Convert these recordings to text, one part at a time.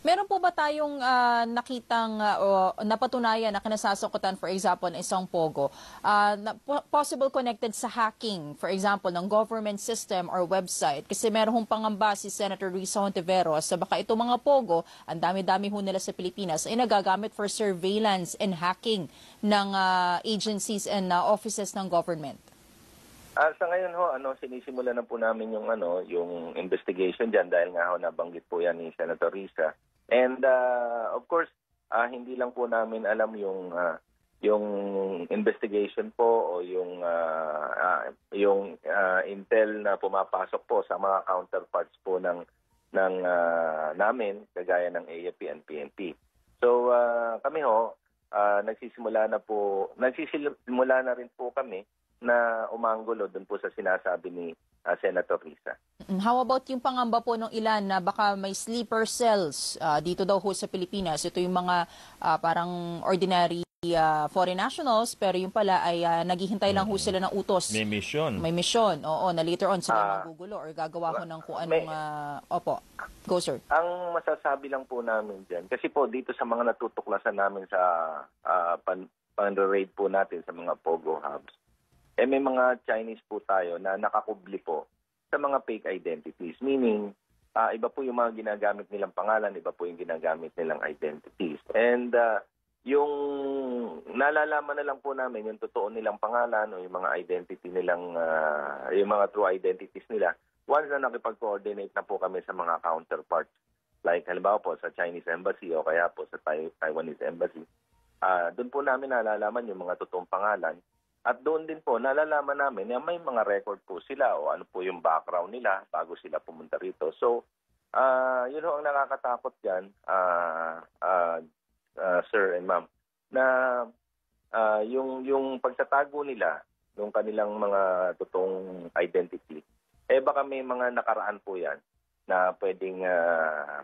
Meron po ba tayong nakitang o napatunayan na kinasasangkutan, for example, ng isang pogo, na possible connected sa hacking, for example, ng government system or website? Kasi meron hong pangamba si Senator Risa Hontiveros sa baka itong mga pogo, ang dami-dami ho nila sa Pilipinas, ay nagagamit for surveillance and hacking ng agencies and offices ng government. Sa ngayon ho, sinisimula na po namin yung investigation diyan dahil nga ho nabanggit po 'yan ni Senator Risa. And of course, hindi lang po namin alam yung investigation po o yung intel na pumapasok po sa mga counterparts po ng namin kagaya ng AFP and PNP. So kami ho nagsisimula na rin po kami na umanggulo doon po sa sinasabi ni Senator Risa. How about yung pangamba po ng ilan na baka may sleeper cells dito daw ho sa Pilipinas? Ito yung mga parang ordinary foreign nationals, pero yung pala ay naghihintay lang ho sila ng utos. May mission. May mission, oo, na later on sila magugulo or gagawa ho ng kung anong... Opo, go sir. Ang masasabi lang po namin dyan, kasi po dito sa mga natutuklasan namin sa pan-raid po natin sa mga POGO hubs, may mga Chinese po tayo na nakakubli po sa mga fake identities. Meaning, iba po yung mga ginagamit nilang pangalan, iba po yung ginagamit nilang identities. And yung nalalaman na lang po namin yung totoo nilang pangalan o yung mga identity nilang, yung mga true identities nila, once na nakipag-coordinate na po kami sa mga counterparts. Like halimbawa po sa Chinese Embassy o kaya po sa Taiwanese Embassy. Doon po namin nalalaman yung mga totoong pangalan. At doon din po, nalalaman namin na may mga record po sila o ano po yung background nila bago sila pumunta rito. So, yun ho ang nakakatakot dyan, sir and ma'am, na yung pagtatago nila ng kanilang mga totoong identity, baka may mga nakaraan po yan na pwedeng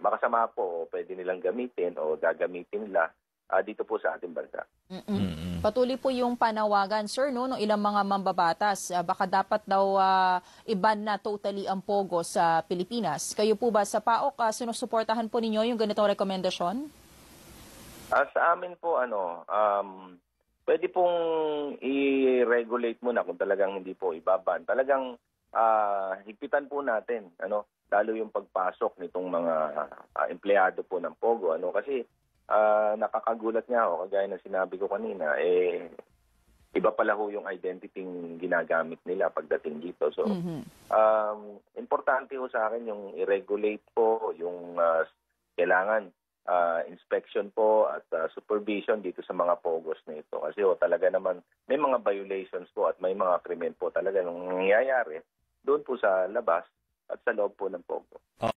makasama po o pwede nilang gamitin o gagamitin nila dito po sa ating bansa. Patuloy po yung panawagan, sir, ng ilang mga mambabatas. Baka dapat daw i-ban na totally ang pogo sa Pilipinas. Kayo po ba sa PAOK, sinusuportahan po ninyo yung ganitong rekomendasyon? Sa amin po, pwede pong i-regulate muna kung talagang hindi po ibaban. Talagang higpitan po natin, lalo yung pagpasok nitong mga empleyado po ng pogo. Kasi nakakagulat nga ako, kagaya ng sinabi ko kanina, iba pala ho yung identity ginagamit nila pagdating dito. So, importante ho sa akin yung i-regulate po, yung kailangan inspection po at supervision dito sa mga pogos na ito. Kasi talaga naman may mga violations po at may mga krimen po talaga nung nangyayari doon po sa labas at sa loob po ng pogo.